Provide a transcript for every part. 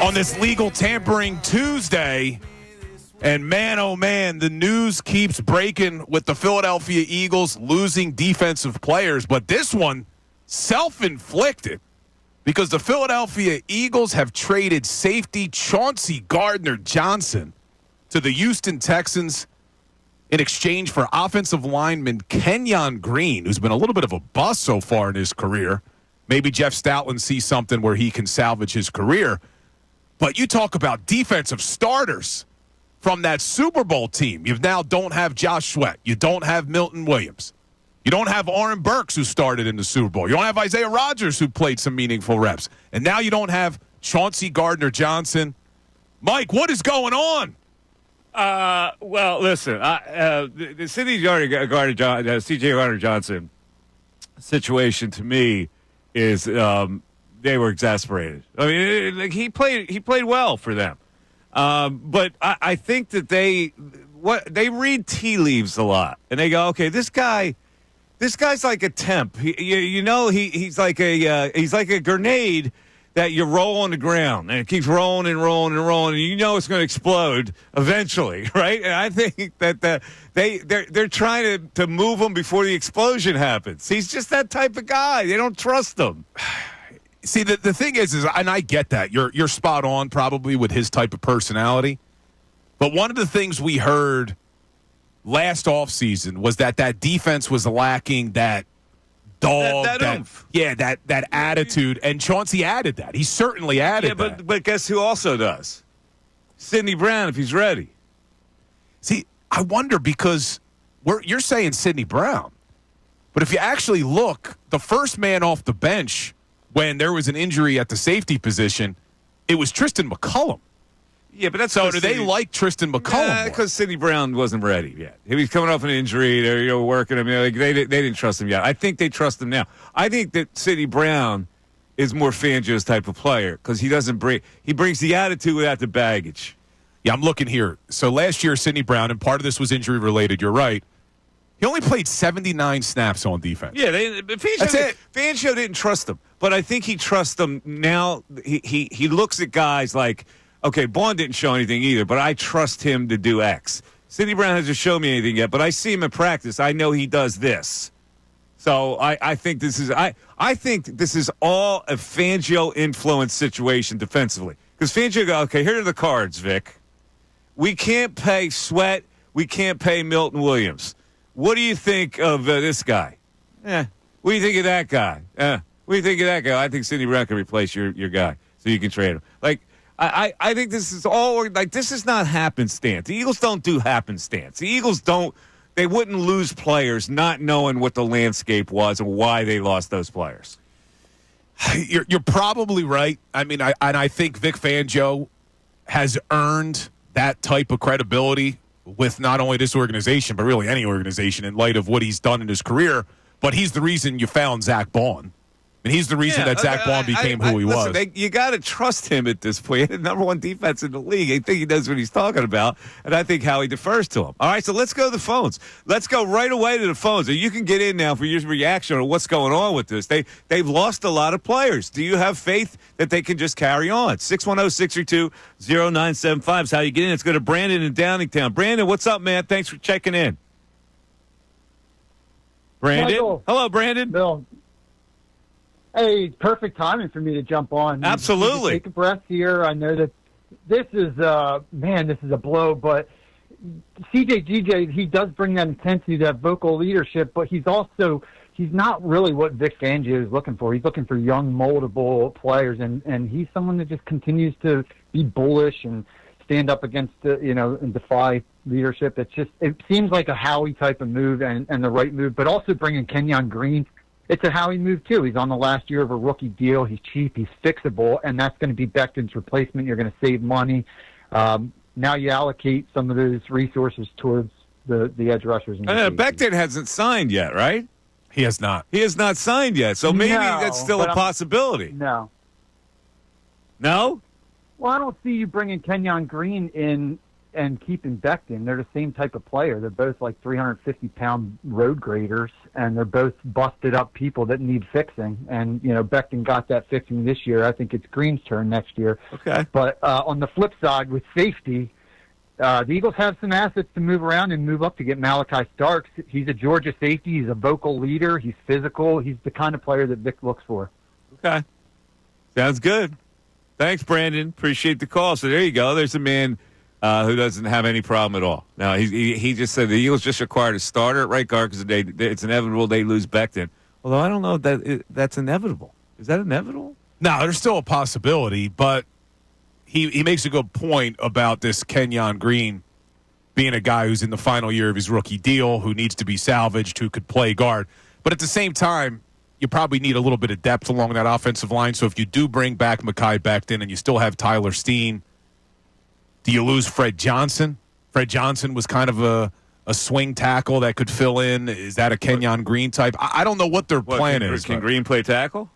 on this legal tampering Tuesday. And man, oh man, the news keeps breaking with the Philadelphia Eagles losing defensive players. But this one, self-inflicted, because the Philadelphia Eagles have traded safety CJ Gardner-Johnson to the Houston Texans in exchange for offensive lineman Kenyon Green, who's been a little bit of a bust so far in his career. Maybe Jeff Stoutland sees something where he can salvage his career. But you talk about defensive starters from that Super Bowl team. You now don't have Josh Sweat. You don't have Milton Williams. You don't have Oren Burks, who started in the Super Bowl. You don't have Isaiah Rodgers, who played some meaningful reps. And now you don't have CJ Gardner-Johnson. Mike, what is going on? Well, listen, the CJ Gardner-Johnson situation to me is they were exasperated. I mean, he played well for them, but I think that they read tea leaves a lot, and they go, okay, this guy's like a temp. He's like a grenade that you roll on the ground, and it keeps rolling and rolling and rolling, and you know it's going to explode eventually, right? And I think that they're trying to move him before the explosion happens. He's just that type of guy. They don't trust him. See, the thing is, and I get that. You're spot on probably with his type of personality. But one of the things we heard last offseason was that defense was lacking that dog, that attitude, and Chauncey added that. He certainly added that. But guess who also does? Sidney Brown, if he's ready. See, I wonder because you're saying Sidney Brown, but if you actually look, the first man off the bench when there was an injury at the safety position, it was Tristan McCullum. Yeah, but that's so. Do they like Tristan McCullum? Because Sidney Brown wasn't ready yet. He was coming off an injury. They're working him. They didn't trust him yet. I think they trust him now. I think that Sidney Brown is more Fangio's type of player because he brings the attitude without the baggage. Yeah, I'm looking here. So last year, Sidney Brown, and part of this was injury related. You're right. He only played 79 snaps on defense. Yeah, Fangio didn't trust him, but I think he trusts them now. He looks at guys like, okay, Bond didn't show anything either, but I trust him to do X. Sidney Brown hasn't shown me anything yet, but I see him in practice. I know he does this. So I think this is all a Fangio influence situation defensively. Because Fangio go, okay, here are the cards, Vic. We can't pay Sweat. We can't pay Milton Williams. What do you think of this guy? What do you think of that guy? What do you think of that guy? I think Sidney Brown can replace your guy, so you can trade him. Like, I think this is all like this is not happenstance. The Eagles don't do happenstance. The Eagles they wouldn't lose players not knowing what the landscape was and why they lost those players. You're probably right. I mean, I think Vic Fangio has earned that type of credibility with not only this organization, but really any organization in light of what he's done in his career. But he's the reason you found Zach Baun. And he's the reason that Zach Baun became who he was. You got to trust him at this point. The number one defense in the league. I think he knows what he's talking about, and I think Howie defers to him. All right, so let's go to the phones. Let's go right away to the phones. You can get in now for your reaction on what's going on with this. They've lost a lot of players. Do you have faith that they can just carry on? 610-632-0975 is how you get in. Let's go to Brandon in Downingtown. Brandon, what's up, man? Thanks for checking in. Brandon? Michael. Hello, Brandon. Bill. Hey, perfect timing for me to jump on. Absolutely. Take a breath here. I know that this is a blow, but CJ, he does bring that intensity, that vocal leadership, but he's not really what Vic Fangio is looking for. He's looking for young, moldable players, and he's someone that just continues to be bullish and stand up against, and defy leadership. It seems like a Howie type of move and the right move, but also bringing Kenyon Green. It's a Howie move, too. He's on the last year of a rookie deal. He's cheap. He's fixable, and that's going to be Becton's replacement. You're going to save money. Now you allocate some of those resources towards the edge rushers. Becton hasn't signed yet, right? He has not. He has not signed yet, so maybe that's still a possibility. No? No? Well, I don't see you bringing Kenyon Green in and keeping Becton. They're the same type of player. They're both like 350-pound road graders, and they're both busted up people that need fixing. And, Becton got that fixing this year. I think it's Green's turn next year. Okay. But on the flip side, with safety, the Eagles have some assets to move around and move up to get Malachi Starks. He's a Georgia safety. He's a vocal leader. He's physical. He's the kind of player that Vic looks for. Okay. Sounds good. Thanks, Brandon. Appreciate the call. So there you go. There's a man who doesn't have any problem at all. Now, he just said the Eagles just required a starter at right guard because it's inevitable they lose Becton. Although I don't know if that's inevitable. Is that inevitable? No, there's still a possibility, but he makes a good point about this Kenyon Green being a guy who's in the final year of his rookie deal, who needs to be salvaged, who could play guard. But at the same time, you probably need a little bit of depth along that offensive line. So if you do bring back Mekhi Becton and you still have Tyler Steen, do you lose Fred Johnson? Fred Johnson was kind of a swing tackle that could fill in. Is that a Kenyon Green type? I don't know what their plan is. Can Green play tackle?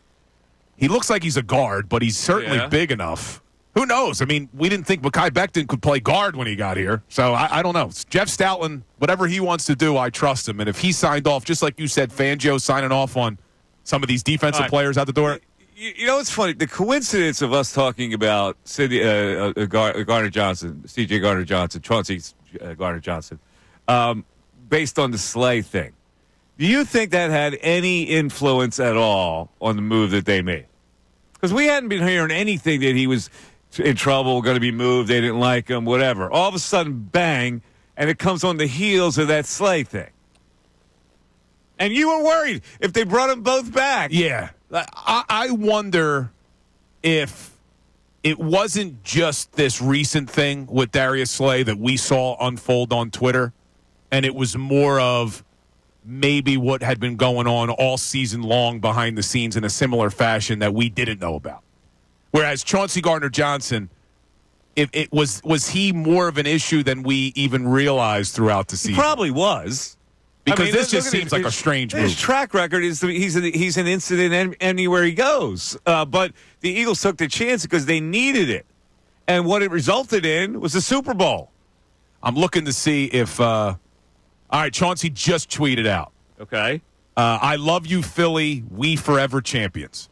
He looks like he's a guard, but he's certainly big enough. Who knows? I mean, we didn't think Mekhi Becton could play guard when he got here. So I don't know. Jeff Stoutland, whatever he wants to do, I trust him. And if he signed off, just like you said, Fangio signing off on some of these defensive players out the door. You know what's funny? The coincidence of us talking about Gardner-Johnson, CJ Gardner-Johnson, Chauncey Gardner-Johnson, based on the Slay thing. Do you think that had any influence at all on the move that they made? Because we hadn't been hearing anything that he was in trouble, going to be moved, they didn't like him, whatever. All of a sudden, bang, and it comes on the heels of that Slay thing. And you were worried if they brought them both back. Yeah. I wonder if it wasn't just this recent thing with Darius Slay that we saw unfold on Twitter, and it was more of maybe what had been going on all season long behind the scenes in a similar fashion that we didn't know about. Whereas Chauncey Gardner-Johnson, was he more of an issue than we even realized throughout the season? He probably was. Because this just seems like a strange move. His track record is he's an incident anywhere he goes. But the Eagles took the chance because they needed it. And what it resulted in was a Super Bowl. I'm looking to see if all right, Chauncey just tweeted out. Okay. I love you, Philly. We forever champions.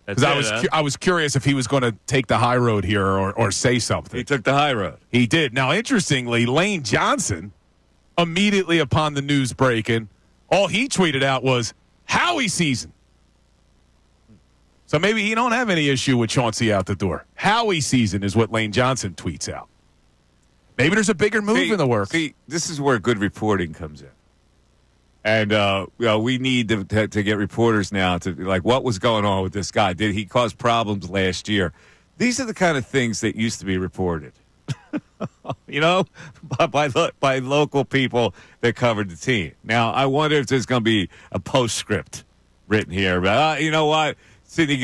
Because I was curious if he was going to take the high road here or say something. He took the high road. He did. Now, interestingly, Lane Johnson, immediately upon the news breaking, all he tweeted out was Howie season. So maybe he don't have any issue with Chauncey out the door. Howie season is what Lane Johnson tweets out. Maybe there's a bigger move in the works. See, this is where good reporting comes in. And we need to get reporters now to, like, what was going on with this guy? Did he cause problems last year? These are the kind of things that used to be reported, by local people that covered the team. Now, I wonder if there's going to be a postscript written here about, you know what, CJ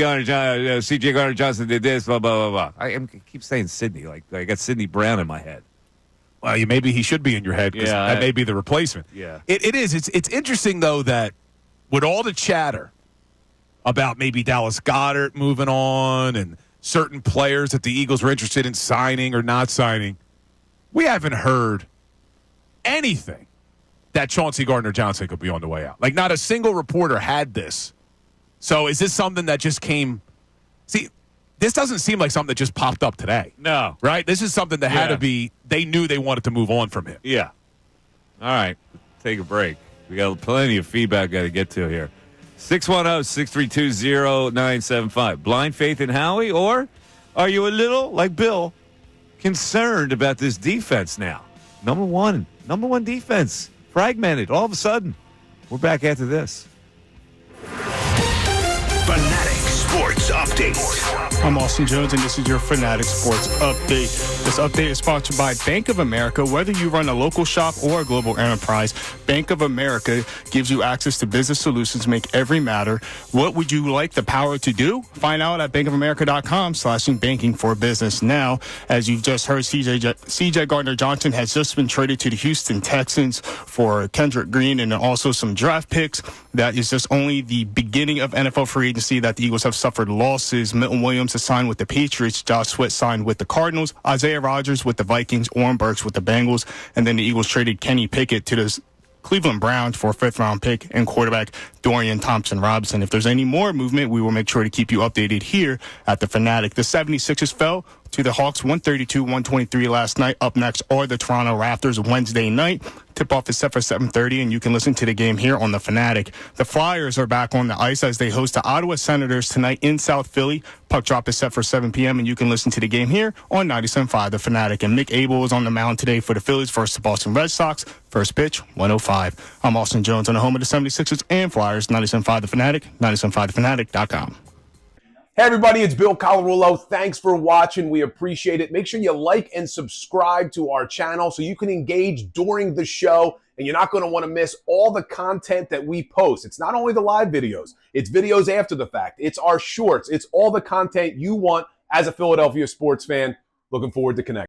Gardner-Johnson did this, blah, blah, blah, blah. I keep saying Sidney, like I got Sidney Brown in my head. Well, maybe he should be in your head because that may be the replacement. Yeah, it is. It's interesting, though, that with all the chatter about maybe Dallas Goedert moving on and certain players that the Eagles were interested in signing or not signing, we haven't heard anything that Chauncey Gardner-Johnson could be on the way out. Like, not a single reporter had this. So is this something that just came – see, this doesn't seem like something that just popped up today. No. Right? This is something that had to be – they knew they wanted to move on from him. Yeah. All right. Take a break. We got plenty of feedback got to get to here. 610-632-0975. Blind faith in Howie, or are you a little, like Bill, concerned about this defense now? Number one defense. Fragmented all of a sudden. We're back after this. Fanatic Sports Update. I'm Austin Jones, and this is your Fanatic Sports Update. This update is sponsored by Bank of America. Whether you run a local shop or a global enterprise, Bank of America gives you access to business solutions to make every matter. What would you like the power to do? Find out at bankofamerica.com/banking for business. Now, as you've just heard, CJ Gardner-Johnson has just been traded to the Houston Texans for Kendrick Green and also some draft picks. That is just only the beginning of NFL free agency that the Eagles have suffered losses. Milton Williams has signed with the Patriots. Josh Sweat signed with the Cardinals. Isaiah Rodgers with the Vikings. Oren Burks with the Bengals. And then the Eagles traded Kenny Pickett to the Cleveland Browns for a 5th-round pick and quarterback Dorian Thompson-Robinson. If there's any more movement, we will make sure to keep you updated here at the Fanatic. The 76ers fell to the Hawks 132-123 last night. Up next are the Toronto Raptors Wednesday night. Tip-off is set for 7:30, and you can listen to the game here on the Fanatic. The Flyers are back on the ice as they host the Ottawa Senators tonight in South Philly. Puck drop is set for 7 p.m., and you can listen to the game here on 97.5 The Fanatic. And Mick Abel is on the mound today for the Phillies versus the Boston Red Sox. First pitch, 105. I'm Austin Jones on the home of the 76ers and Flyers, 97.5 The Fanatic, 97.5thefanatic.com. Hey everybody, it's Bill Colarulo. Thanks for watching. We appreciate it. Make sure you like and subscribe to our channel so you can engage during the show, and you're not going to want to miss all the content that we post. It's not only the live videos, it's videos after the fact. It's our shorts. It's all the content you want as a Philadelphia sports fan. Looking forward to connecting.